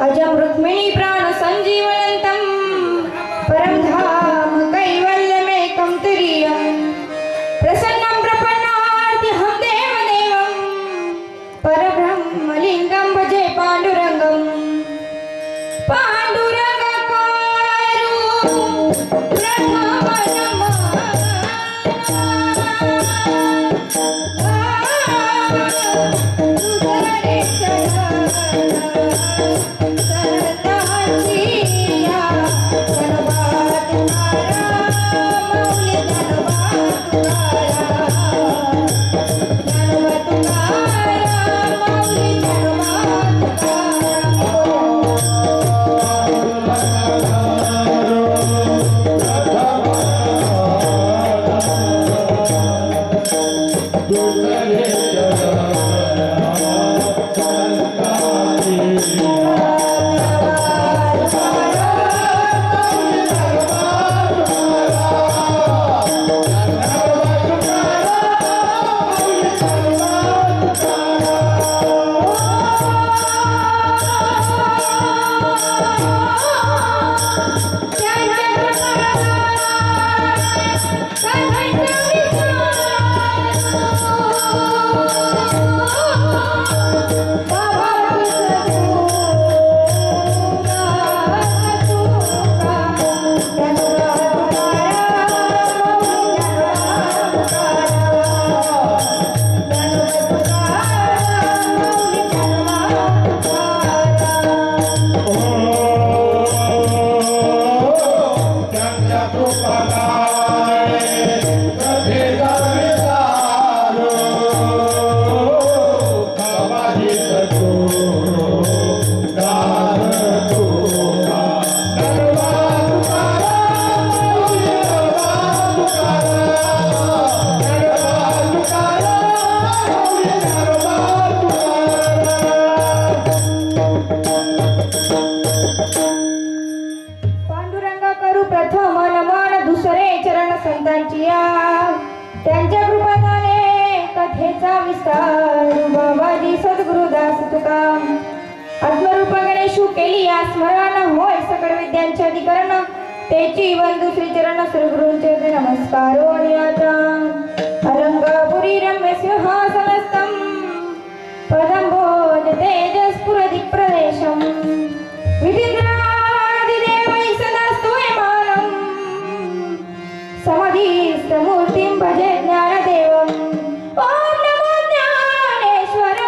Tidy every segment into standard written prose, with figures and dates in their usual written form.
अजम रुक्मिणी प्राण संजीवनंतम परम धाम कैवल्यमेकं तुरीयम् प्रसन्नं प्रपन्नार्तिहं देवदेवं परब्रह्मलिंगं भजे पांडुरंगं पांडुरंगकारू प्रथम त्यांच्या कृपाने कथेचा विस्तार बाबाजी सद्गुरुदास तुका आत्मरूप गणेशू केली या स्मरण होय सकळ विद्यांचे अधिकरण तेची बंधू श्री चरण श्रीगुरूंचे नमस्कार अलंकापुरी रम्य सिंहासनस्थं पदं भोज तेजस्फुरति प्रदेशं विधिन्द्रादिदेवैः सदा स्तूयमानं समधिस्थमूर्तिं भजे ज्ञानदेवम् ॐ नमो ज्ञानेश्वर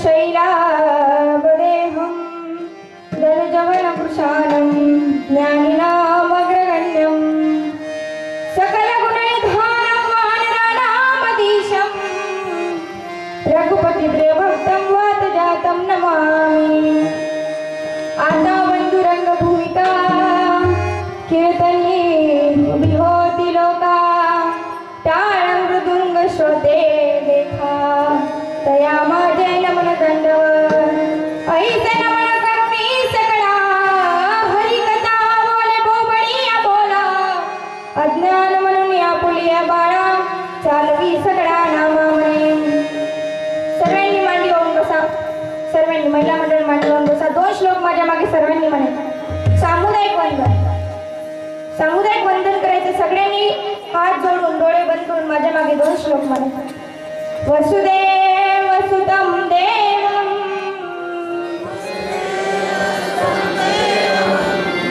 शैलावदेहं दलजवनपुरुषानं ज्ञानिनामग्रगण्यं सकलगुणनिधानं वानराणामधीशं रघुपतिप्रियभक्तं वातजातं नमामि। आता बंधुरंगभूमिका कीर्तनी उभी होती लोका टाळ मृदुंग श्रोते देखा तया माझे नमन दंडवत ऐसे नमन करुणी सकळा हरिकथा बोले बोबडिया बोला अज्ञान म्हणून या पुलिया बाळा चालवी सगळा नामा म्हणे। सर्वांनी मांडी होऊन बसा, सर्वांनी महिला मंडळ मांडी होऊन बसा। दोन श्लोक माझ्या मागे सर्वांनी म्हणे। सामुदायिक वंदन, सामुदायिक वंदन करायचे सगळ्यांनी हात जोडून डोळे बंद करून माझ्या मागे दोन श्लोक म्हणे। वसुदेव वसुतं देवं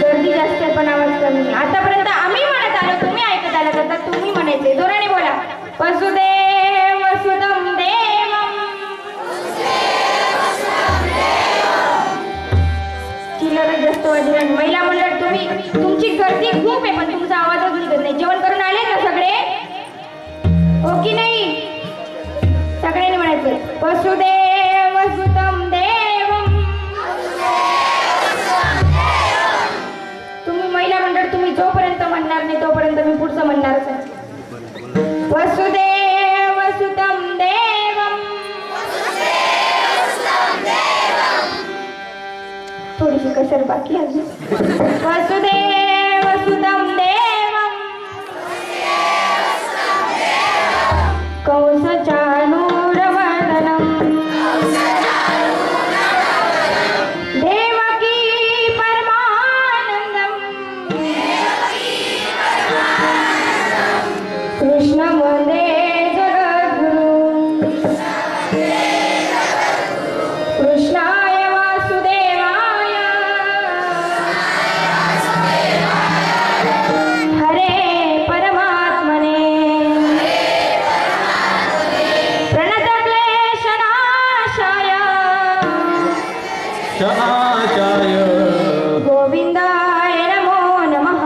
गर्दी जास्त पण आवाज कमी। आतापर्यंत आम्ही म्हणत आलो, तुम्ही ऐकत आलात, आता तुम्ही म्हणायचे जोराने बोला। वसुदेव वसुतं देवं चिल्लर जास्त वाजली नाही। महिला मंडळ तुम्ही, तुमची गर्दी खूप आहे पण तुमचा आवाजच निघत नाही। जेवण करून आले ना सगळे, हो की नाही? सगळ्यांनी म्हणायचं वसुदेव वसुतं देवं। तुम्ही महिला मंडळ तुम्ही जोपर्यंत म्हणणार नाही तोपर्यंत मी पुढचं म्हणणारच आहे। वसुदेव वसुतं देवं। थोडीशी कसर बाकी आहे। वसुदेव वसुतं देवं कंस चाणूरमर्दनं देवकी परमानंदं कृष्ण वंदे जगद्गुरु कृष्णाय वासुदेवाय हरे परमात्मने प्रणतक्लेशनाशाय शनाशाय गोविंदाय नमो नमः।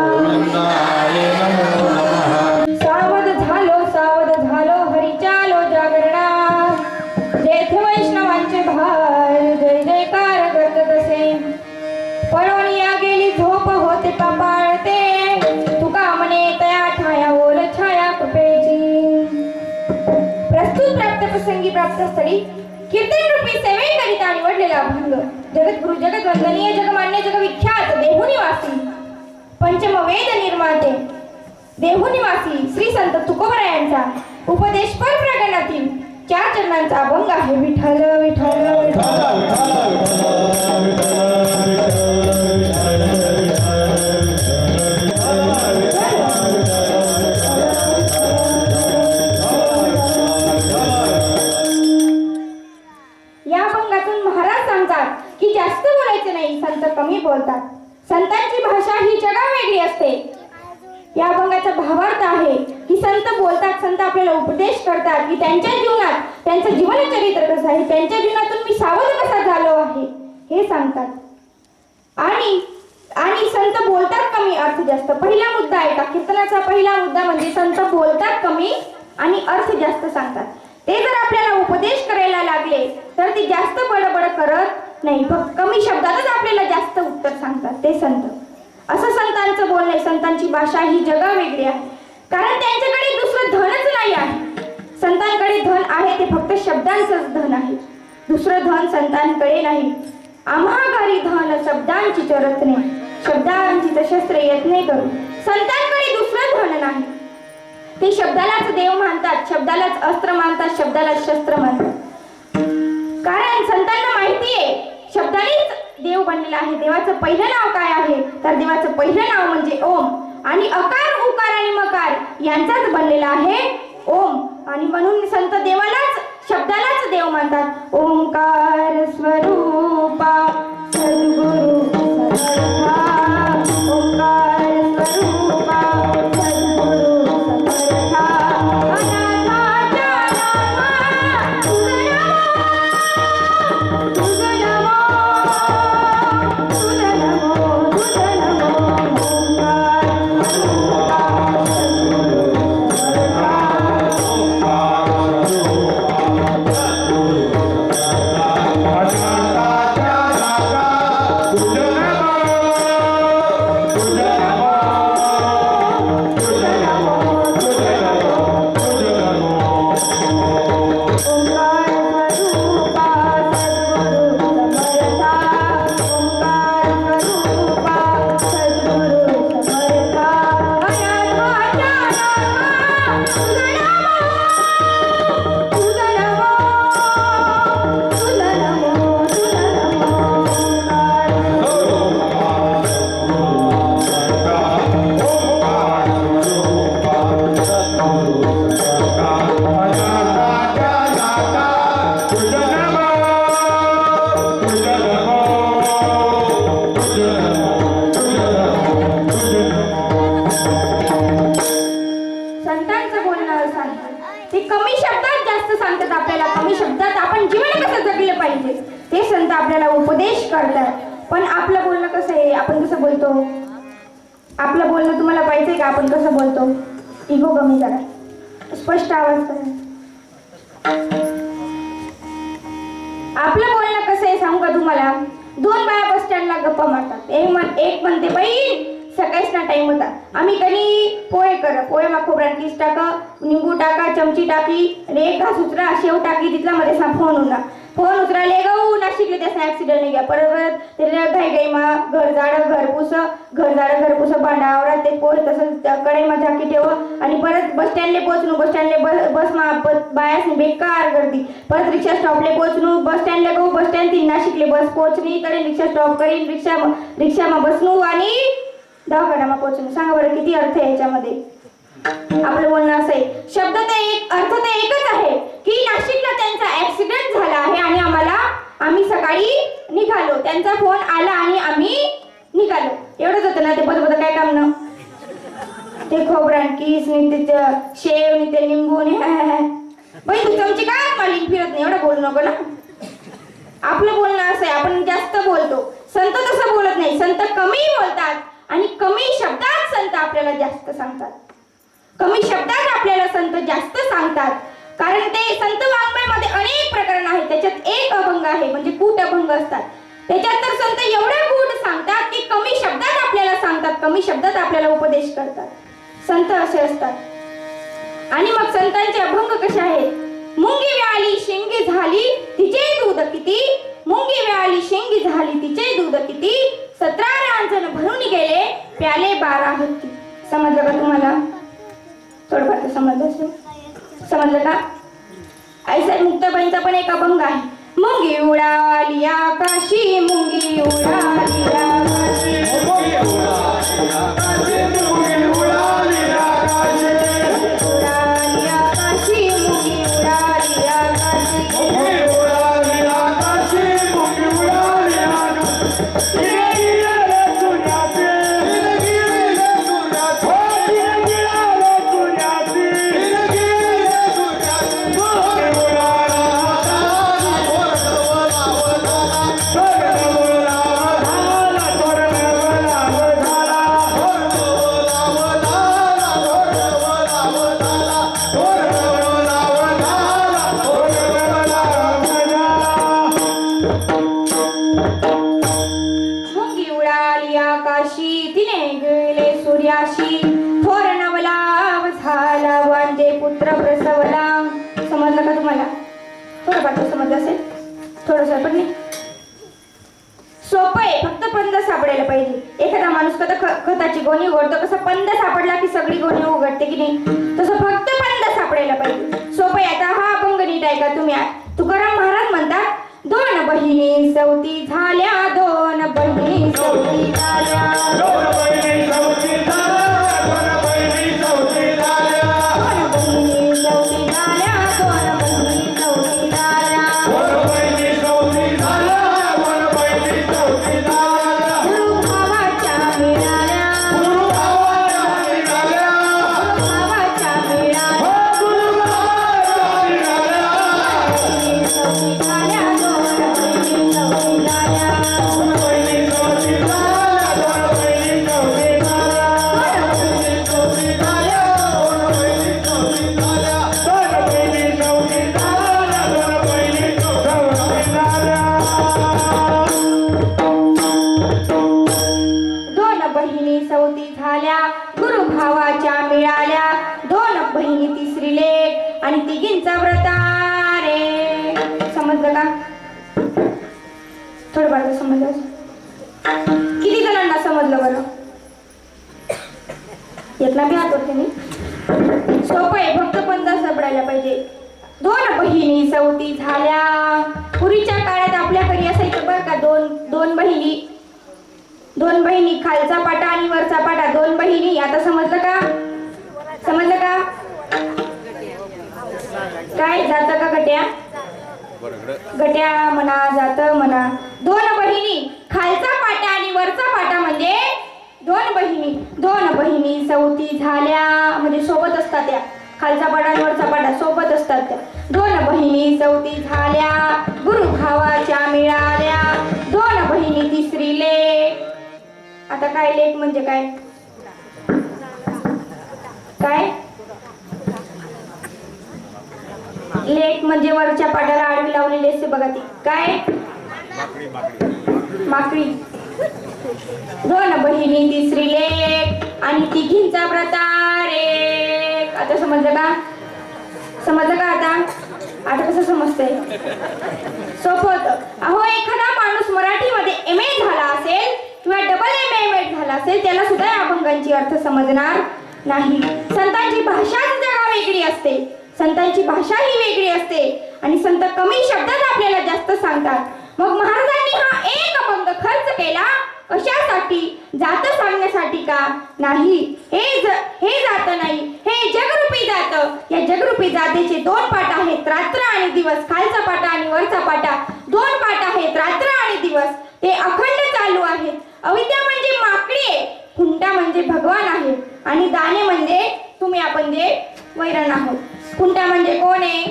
गोविंदाय नमो नमः। सावध झालो हरिचालो जागरणा जेथे वैष्णवांचे भार जय जयकार करत तसे पळवणिया गेली झोप होते पापाळते तुका म्हणे तया ठाया ओल छाया कृपेची। प्रस्तुत प्राप्त प्रसंगी प्राप्त स्थळी कीर्तन रूपी सेवेकरिता निवडलेला अभंग जगद्गुरु जगद्वंदनीय जगमान्य जगविख्यात देहुनिवासी पंचम वेद निर्माते देहुनिवासी श्री संत तुकोबरायांचा उपदेशपर प्रकरणातील 4 चरणांचा अभंग आहे। विठ्ठल विठ्ठल विठ्ठल या अभंगातून महाराज सांगतात की जास्त बोलायचे नाही, संत कमी बोलतात। संतांची भाषा ही जगावेगळी असते। या अभंगाचा भावार्थ आहे की संत बोलतात, संत आपल्याला उपदेश करतात की त्यांच्या जीवनात त्यांचं जीवनचरित्र कसं आहे, त्यांच्या जीवनातून मी सावध कसा झालो आहे हे सांगतात। आणि संत बोलतात कमी, अर्थ जास्त। पहिला मुद्दा आहे का कीर्तनाचा पहिला मुद्दा म्हणजे संत बोलतात कमी आणि अर्थ जास्त सांगतात। ते जर आपल्याला उपदेश करायला लागले तर ते जास्त बडबड करत नाही, फक्त कमी शब्दातच आपल्याला जास्त उत्तर सांगतात ते संत। असं संतांचं बोलणे, संतांची भाषा ही जगावेगळी आहे, कारण त्यांच्याकडे दुसरं धनच नाही आहे। संतांकडे धन आहे ते फक्त शब्दांचंच धन आहे, दुसरं धन संतांकडे नाही। आम्हा घरी धन शब्दांची रत्ने, शब्दांची शस्त्रे यत्ने करू। संतांकडे दुसरं धन नाही, ते शब्दालाच देव मानतात, शब्दालाच अस्त्र मानतात, शब्दालाच शस्त्र मानतात। कारण संतांना माहिती आहे शब्दानेच देव बनलेला आहे। देवाचं पहिलं नाव काय आहे तर देवाचं पहिलं नाव म्हणजे ओम, आणि अकार उकार आणि मकार यांचाच बनलेला आहे ओम। आणि म्हणून संत देवालाच शब्दालाच देव मानतात। ओंकार स्वरूपा सद्गुरु समर्था, ओंकार स्वरूपा सद्गुरु समर्था, अनाथाच्या नामा तुझ नमो उपदेश करतात. पण आपलं बोलणं कसं आहे, आपण कसं बोलतो? आपलं बोलणं तुम्हाला पाहिजे का? आपण कसं बोलतो? इगो कमी करा, स्पष्ट आवाज करा. आपलं बोलणं कसं आहे सांगू का तुम्हाला? दोन बाया बस स्टँडला गप्पा मारतात. एक म्हणते बाई सकाळीच ना टाइम होता, आम्ही कधी पोहे पोहेमा खोबऱ्यात किस टाका, निंबू टाका, चमची टाकली आणि एक घास उचरा, शेव टाकली, तिथला मध्ये फोन उचराले गहू नाशिकले त्याचा ऍक्सिडेंट नाही घ्या. परत त्याला घाई मा घर जाडं घरपुस भांडावरा ते पोहे तसंच कढईमा झाकी ठेव आणि परत बस स्टँडले पोहोचणू. बस बायास बेकार गर्दी. परत रिक्षा स्टॉपले पोहोचणू, बस स्टँडला गहू, बस स्टँड ती नाशिकले बस पोहोचणी तरी रिक्षा स्टॉप करीन, रिक्षामा बसणू आणि दवाखान्यामा पोहोचणू. सांगा बरं किती अर्थ आहे याच्यामध्ये? आपलं बोलणं असं आहे. अर्थ तर एकच आहे की नाशिकला त्यांचा ऍक्सिडेंट झाला आहे आणि आम्ही सकाळी निघालो, त्यांचा फोन आला आणि आम्ही निघालो. एवढंच होतं ना. ते बरोबर काय काम ना, ते खोबऱ्यान किस नि ते शेव नि ते निंबू नि बाई तू चमची काय मालिक फिरत नाही, एवढं बोलू नको ना. आपलं बोलणं असं आहे, आपण जास्त बोलतो. संत तसं बोलत नाही. संत कमी बोलतात आणि कमी शब्दात संत आपल्याला जास्त सांगतात. कारण ते संत वाङ्मयामध्ये अनेक प्रकरण आहेत. त्याच्यात एक अभंग आहे म्हणजे कूट अभंग असतात. त्याच्यात तर संत एवढे कूट सांगतात की कमी शब्दात आपल्याला सांगतात, कमी शब्दात आपल्याला उपदेश करतात. संत असे असतात. आणि मग संतांचे अभंग कसे आहेत? मुंगी व्याली शेंगी झाली तिचे दूध किती, मुंगी व्याली शेंगी झाली तिचे दूध किती, 17 रांजण भरून गेले प्याले 12 होती. समजलं का तुम्हाला? थोडंफार समजलं का? आईसाहेब मुक्ताबाईंचा पण एक अभंग आहे. मुंगी उडाली आकाशी, मुंगी उडाली आकाशी, मुंगी उडाली आकाशी, मुंगी उडाली आकाशी, उडाली आकाशी, मुंगी उडाली आकाशी, मुंगी उडाली आकाशी, मुंगी उडाली आकाशी. पुत्र प्रसवला. समजलं का तुम्हाला? थोडंफार समजलं असेल, थोडंसं पण नाही. सोपं आहे, फक्त पंध सापडायला पाहिजे. एखादा माणूस खताची गोणी उघडतो, कसं पंध सापडला की सगळी गोणी उघडते की नाही, तसं फक्त पंध सापडायला पाहिजे. सोपं आहे. आता हा अभंग नीट ऐका तुम्ही. तुकाराम महाराज म्हणतात, 2 बहिणी सवती झाल्या, 2 बहिणी सवती झाल्या, 2 बहिणी सवती झाल्या, 2 बहिणी सवती झाल्या, 2 बहिणी सवती झाल्या, 2 बहिणी सवती झाल्या, 2 बहिणी सवती झाल्या, 2 बहिणी सवती झाल्या. गुरु भावाच्या मिळाल्या, गुरु भावाच्या मिळाल्या, गुरु भावाच्या मिळाल्या, गुरु भावाच्या मिळाल्या. बहिणी सवती झाल्या, 2 बहिणी सवती झाल्या, 2 बहिणी सवती झाल्या, 2 बहिणी सवती झाल्या, 2 बहिणी सवती झाल्या, 2 बहिणी सवती झाल्या, 2 बहिणी सवती झाल्या, 2 बहिणी सवती झाल्या. 2 बहिणी सवती झाल्या, गुरु भावाच्या मिळाल्या, 2 बहिणी तिसरी लेक आणि तिघींचा व्रतारे. समजलं का? थोडं फार समजलं. किती जणांना समजलं बरं? यातला मी हात वरती. सोपं आहे, फक्त पंध सापडायला पाहिजे. 2 बहिणी सवती झाल्या. पूर्वीच्या काळात आपल्या घरी असायचं बरं का, दोन बहिणी, खालचा पाटा आणि वरचा पाटा, 2 बहिणी. आता समजलं का? समजलं का? काय जातं का गट्या? गट्या म्हणा, जात म्हणा. 2 बहिणी, खालचा पाटा आणि वरचा पाटा म्हणजे 2 बहिणी. 2 बहिणी सवती झाल्या म्हणजे सोबत असतात त्या. खालचा पाटा आणि वरचा पाटा सोबत असतात त्या. 2 बहिणी सवती झाल्या, गुरु भावाच्या मिळाल्या, 2 आता काय लेख म्हणजे काय? काय लेख म्हणजे वरच्या पाटाला आडवी लावलेली असते बघा ती काय? माकडी. दोन बहिणी तिसरी लेक आणि तिघींचा प्रतार एक. आता समजलं का? समजलं का आता? आता कसं समजतंय? सोपं होतं. अहो एखादा माणूस मराठीमध्ये MA झाला असेल किंवा डबल MA झाला असेल त्याला सुद्धा या अभंगांची अर्थ समजणार नाही. संतांची भाषाच जरा वेगळी असते. संतांची भाषा ही वेगळी असते आणि संत कमी शब्दात आपल्याला जास्त सांगतात. मग महाराजांनी हा एक अभंग खर्च केला कशासाठी? जात सांगण्यासाठी का? नाही. हे जात नाही, हे जगरूपी जात. या जगरूपी जातीचे दोन पाट आहेत, रात्र आणि दिवस. खालचा पाटा आणि वरचा पाटा दोन पाट आहेत, रात्र आणि दिवस. ते अखंड चालू आहेत. अविद्या म्हणजे माकडी आहे, खुंटा म्हणजे भगवान आहे आणि दाणे म्हणजे तुम्ही आपण जे वैरण आहोत. खुंटा म्हणजे कोण आहे?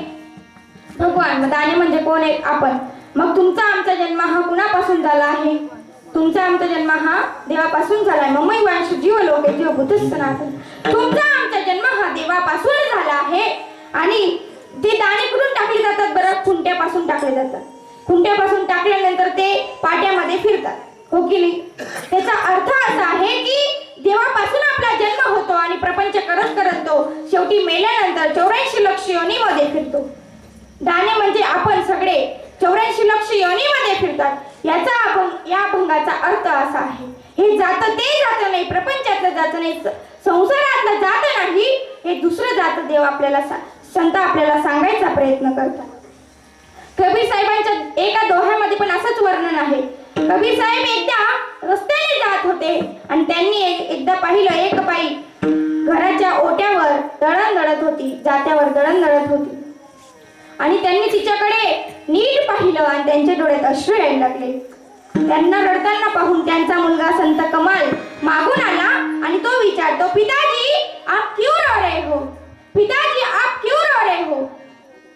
भगवान. दाणे म्हणजे कोण आहे? आपण. मग तुमचा आमचा जन्म हा कुणापासून झाला आहे? तुमचा आमचा जन्म हा देवापासून झाला आहे. मग वंश जीव लोक जीव भूत सनातन. तुमचा आमचा जन्म हा देवापासून झाला आहे आणि ते दाणे कुठून टाकले जातात बरं? खुंट्यापासून टाकले जातात. खुंट्यापासून टाकल्यानंतर ते पाट्यामध्ये फिरतात, हो की नाही? त्याचा अर्थ असा आहे की देवापासून आपला जन्म होतो आणि प्रपंच करत करत तो शेवटी मेल्यानंतर 84 लक्ष योनीमध्ये फिरतो. दाणे म्हणजे आपण सगळे 84 लक्ष योनीमध्ये फिरतात. या अभंगाचा अर्थ असा आहे, हे जात ते जात नाही, प्रपंचातलं जात नाही, संसारातलं जात नाही, हे दुसरं जात देव आपल्याला संत आपल्याला सांगायचा प्रयत्न करतात. कबीर साहेबांच्या एका दोह्यामध्ये पण असंच वर्णन आहे. कबीर साहेब एकदा रस्त्याने जात होते आणि त्यांनी एकदा पाहिलं एक बाई घराच्या ओट्यावर दळण दळत होती, जात्यावर दळण दळत होती आणि त्यांनी तिच्याकडे नीट पाहिलं आणि त्यांच्या डोळ्यात अश्रू यायला लागले. त्यांना रडताना पाहून त्यांचा मुलगा संत कमाल मागून आला आणि तो विचारतो, पिताजी आप क्यों रो रहे हो? पिताजी आप क्यों रो रहे हो?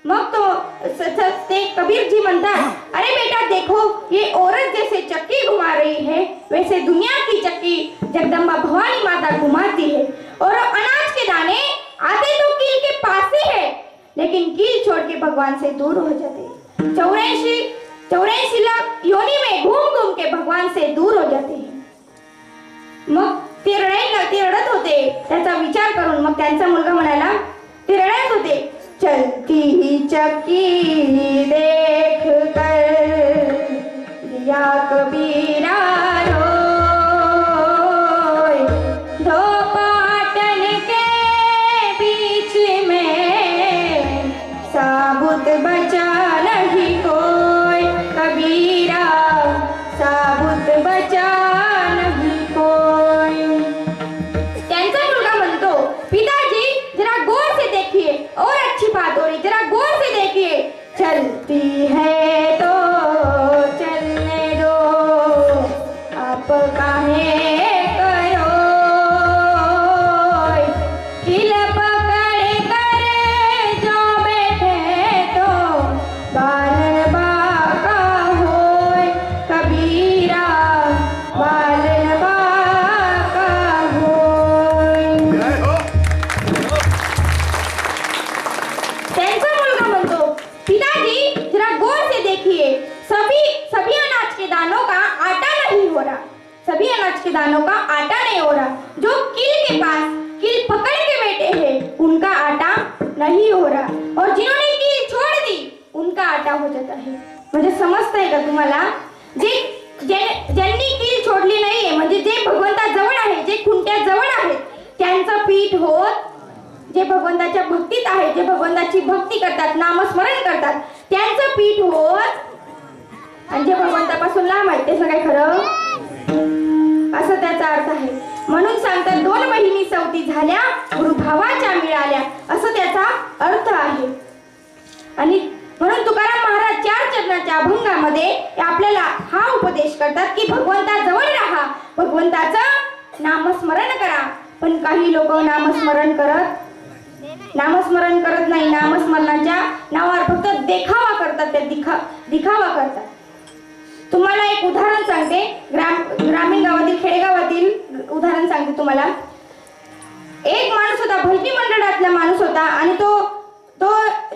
मग तो ते कबीर जी म्हणतात, अरे बेटा देखो ये औरत जैसे चक्की घुमा रही है वैसे दुनिया की चक्की जगदम्बा भवानी माता घुमाती है और अनाज के दाने आते तो कील के पास ही है लेकिन कील छोड़ के भगवान से दूर हो जाते। 84 लाख योनि में घूम घूम के भगवान से दूर हो जाते हैं। मग ते रडत होते त्याचा विचार करून. मग त्यांचा मुलगा म्हणाला, ते रडत होते, चलती चक्की देख कर दिया कबीरा रोय, दो पाटन के बीच में साबुत बचा नहीं कोई, कबीरा साबुत बचा नहीं कोई. त्यांचा मुलगा म्हणतो, पिताजी जरा गौर से देखिए और अच्छी बात हो रही, जरा गौर से देखिए, चलती है तो चलने दो, आप काहे करो किल पकड़ कर जो बैठे तो बाल बाका होय, कबीरा बाल बाका होय. त्यांचा मुलगा म्हणतो, पिताजी जरा गौर से देखिए, सभी अनाज के दानों का आटा नहीं हो रहा, सभी अनाज के दानों का आटा नहीं हो रहा, जो कील के पास कील पकड़ के बैठे हैं उनका आटा नहीं हो रहा और जिन्होंने कील छोड़ दी उनका आटा हो जाता है. म्हणजे समजतंय का तुम्हाला? ज्यांनी कील छोडली नाहीये म्हणजे जे भगवंताजवळ आहे, जे खुंट्याजवळ आहेत त्यांचं पीठ होत, जे भगवंताच्या भक्तीत आहे, जे भगवंताची भक्ती करतात, नामस्मरण करतात त्यांचं पीठ होत आणि जे भगवंतापासून लांब आहे ते सगळे खरं, असं त्याचा अर्थ आहे. म्हणून सांगतात, दोन बहिणी सवती झाल्या गुरुभावाच्या मिळाल्या, असं त्याचा अर्थ आहे. आणि म्हणून तुकाराम महाराज 4 चरणाच्या अभंगामध्ये आपल्याला हा उपदेश करतात की भगवंताजवळ राहा, भगवंताचं नामस्मरण करा. पण काही लोक नामस्मरण करत नाही, नामस्मरणाच्या नावावर फक्त देखावा करतात, ते दिखावा करतात. तुम्हाला एक उदाहरण सांगते. ग्रामीण गावातील, खेडेगावातील तुम्हाला. एक माणूस होता, भजनी मंडळातला माणूस होता आणि तो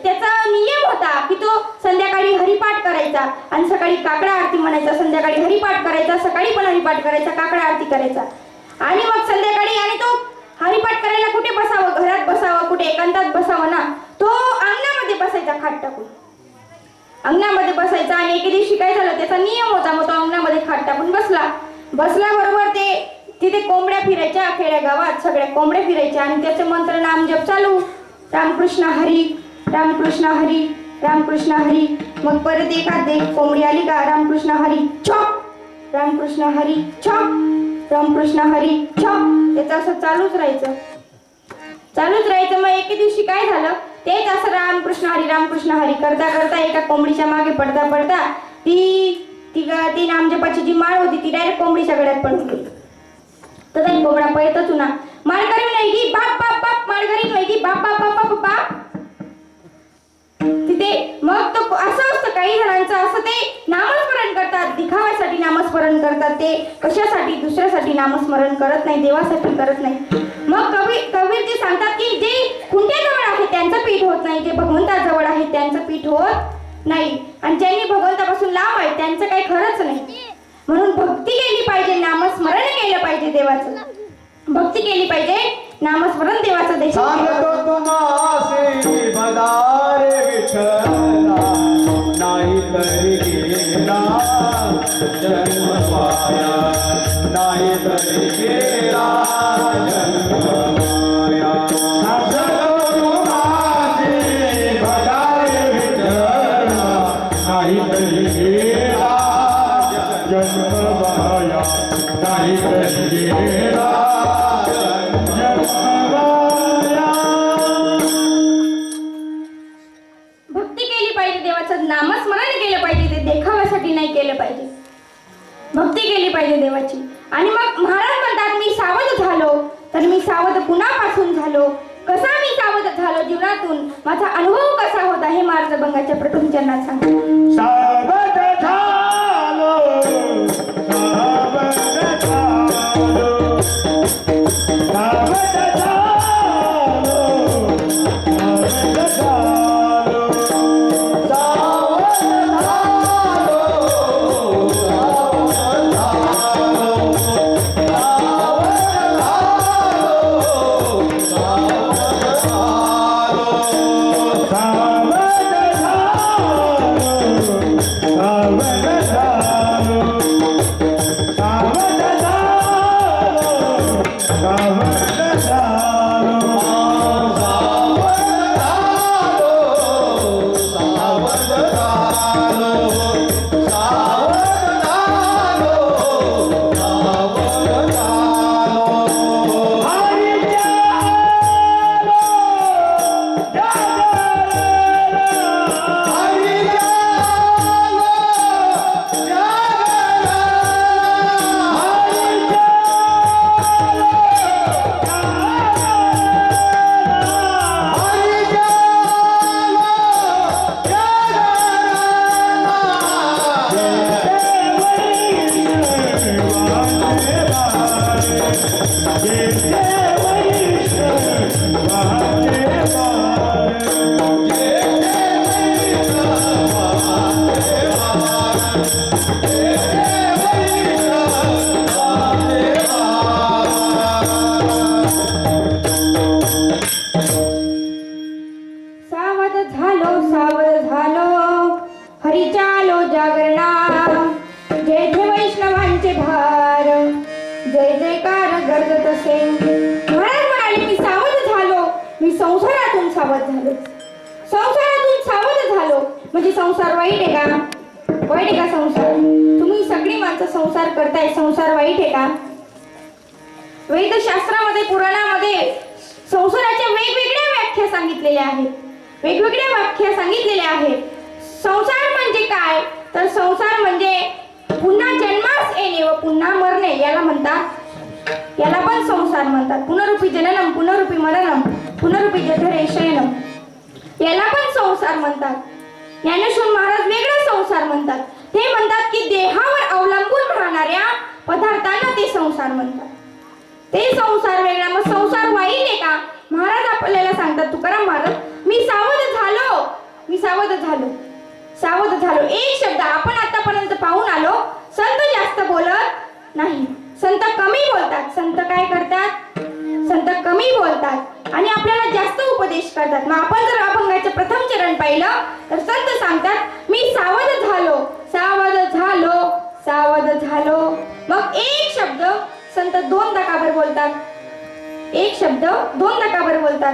त्याचा नियम होता की तो संध्याकाळी हरिपाठ करायचा आणि सकाळी काकडा आरती म्हणायचा. संध्याकाळी हरिपाठ करायचा, सकाळी पण हरिपाठ करायचा, काकडा आरती करायचा. आणि मग संध्याकाळी आणि तो हरिपाठ करायला कुठे बसावं, घरात बसावं, कुठे एकांतात बसावं ना, तो अंगणामध्ये बसायचा खाट टाकून. अंगणामध्ये बसायचा आणि एके दिवशी काय झालं, त्याचा नियम होता, मग तो अंगणामध्ये खाट टाकून बसल्याबरोबर तिथे कोंबड्या फिरायच्या, खेड्या गावात सगळ्या कोंबड्या फिरायच्या आणि त्याचे मंत्र नाम जप चालू, रामकृष्ण हरी, रामकृष्ण हरी, रामकृष्ण हरी. मग परत एखादी कोंबडी आली का, रामकृष्ण हरी छॉप, रामकृष्ण हरी छॉप, रामकृष्ण हरी छॉप. त्याचं असं चालूच राहायचं. मग एके दिवशी काय झालं, तेच असं रामकृष्ण हरी करता करता एका कोंबडीच्या मागे पडता ती नामजपाची जी माळ होती ती डायरेक्ट कोंबडीच्या गळ्यात पडून गेली. तर त्या कोंबडा पळतच ना, माळकरी नाही की बाप बाप बाप, माळकरी नाही की बाप बाप बाप बाप बाप. तिथे मग तो असं असतं, काही जणांचं असं ते नामस्मरण करतात, दिखाव्यासाठी नामस्मरण करतात. ते कशासाठी, दुसऱ्यासाठी नामस्मरण करत नाही, देवासाठी करत नाही. मग कबीरजी सांगतात की जे खुंट्याजवळ आहे त्यांचं पीठ होत नाही, जे भगवंताजवळ आहे त्यांचं पीठ होत नाही, आणि ज्यांनी भगवंतापासून लांब आहे त्यांचं काही खरंच नाही. म्हणून भक्ती केली पाहिजे, नामस्मरण केलं पाहिजे देवाचं, भक्ती केली पाहिजे, नामस्मरण देवाचं देश. सांगतो तुम्हासी बदारे विठ्ठला, नाही तरी गेला जन्म पाया, नाही तरी गेला जन्म पाया. सांगतो तुम्हासी बदारे विठ्ठला, नाही तरी गेला जन्म पाया, नाही तरी गेला. भक्ती केली पाहिजे, देवाचं नामस्मरण केलं पाहिजे, ते देखाव्यासाठी नाही केलं पाहिजे. भक्ती केली पाहिजे देवाची. आणि मग महाराज म्हणतात, मी सावध झालो, तर मी सावध पुन्हापासून झालो. कसा मी सावध झालो जीवनातून, माझा अनुभव कसा होता हे मार्गभंगाच्या प्रथम चरणात सांगतो. सावध झालो, सावध झालो, सावध म्हणजे संसार वाईट आहे का? वाईट आहे का संसार? तुम्ही सगळी माणसं संसार करताय, संसार वाईट आहे का? वेदशास्त्रामध्ये, पुराणामध्ये संसाराच्या वेगवेगळ्या व्याख्या सांगितलेल्या आहेत, वेगवेगळ्या व्याख्या सांगितलेल्या आहेत. संसार म्हणजे काय? तर संसार म्हणजे पुन्हा जन्मास येणे व पुन्हा मरणे, याला म्हणतात, याला पण संसार म्हणतात. पुनरुपी जननम, पुनरुपी मरणम, पुनरुपी जठरे शयनम, याला पण संसार म्हणतात. ज्ञानेश्वर महाराज वेगळा संसार म्हणतात. ते म्हणतात की देहावर अवलंबून राहणाऱ्या पदार्थांना ते संसार म्हणतात. ते संसार वेगळा. मग संसार वाईट आहे का? महाराज आपल्याला सांगतात, तुकाराम महाराज, मी सावध झालो, मी सावध झालो, सावध झालो. एक शब्द आपण आतापर्यंत पाहून आलो, संत जास्त बोलत नाही, संत कमी बोलतात. संत काय करतात? संत कमी बोलतात आणि आपल्याला जास्त उपदेश करतात. मग आपण जर अभंगाचे प्रथम चरण पाहिलं तर संत सांगतात, मी सावध झालो, सावध झालो, सावध झालो. मग एक शब्द संत दोनदा का बरं बोलतात? एक शब्द दोनदा का बरं बोलतात?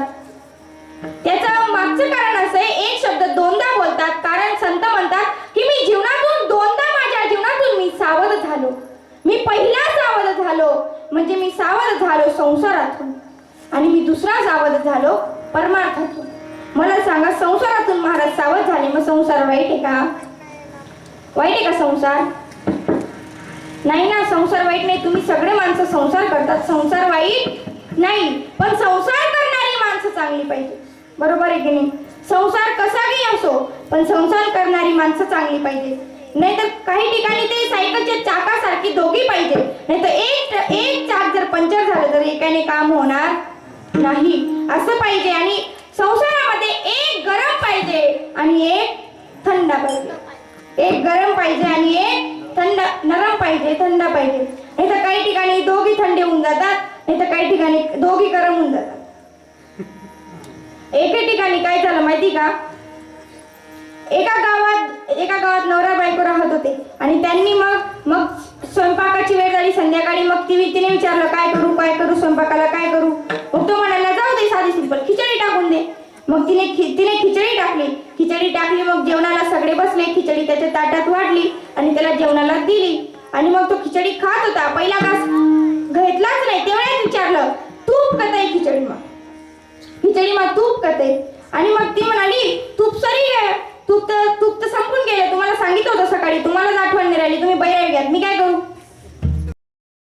त्याचं मागचं कारण असं आहे, एक शब्द दोनदा बोलतात कारण संत म्हणतात की मी जीवनातून दोनदा, माझ्या जीवनातून मी सावध झालो. मी पहिला सावध झालो म्हणजे मी सावध झालो संसारातून, आणि मी दुसरा सावध झालो परमार्थातून. मला सांगा, संसारातून महाराज सावध झाले, मग संसार वाईट आहे का? वाईट आहे का संसार? नाही ना, संसार वाईट नाही. तुम्ही सगळे माणसं संसार करतात, संसार वाईट नाही, पण संसार करणारी माणसं चांगली पाहिजे. बरोबर आहे की नाही? संसार कसाही असो, पण संसार करणारी माणसं चांगली पाहिजे. नाहीतर काही ठिकाणी ते सायकलच्या चाकासारखी दोघी पाहिजे, नाहीतर एक चाक जर पंक्चर झालं तर एकाने काम होणार नाही. असं पाहिजे. आणि संसारामध्ये एक गरम पाहिजे आणि एक थंड पाहिजे. एक गरम पाहिजे आणि एक थंड, नरम पाहिजे, थंड पाहिजे. नाही तर काही ठिकाणी दोघी थंडे होऊन जातात, नाही तर काही ठिकाणी दोघी गरम होऊन जातात. एके ठिकाणी काय झालं माहिती का? एका गावात नवरा बायको राहत होते आणि त्यांनी मग स्वयंपाकाची वेळ झाली संध्याकाळी. मग तिने विचारलं, काय करू स्वयंपाकाला, काय करू? मग तो म्हणाला, जाऊ दे, साधी सिंपल खिचडी टाकून दे. मग तिने खिचडी टाकली. मग जेवणाला सगळे बसले, खिचडी त्याच्या ताटात वाढली आणि त्याला जेवणाला दिली. आणि मग तो खिचडी खात होता, पहिला घास घेतलाच नाही. तेवढ्याच विचारलं, तूप कतय खिचडीमा? तूप कतय? आणि मग ती म्हणाली, तूप सरी गे, तूप तर संपून गेलं. तुम्हाला सांगितलं होतं सकाळी, तुम्हालाच आठवण नाही राहिली, तुम्ही बैराग घ्यात, मी काय करू?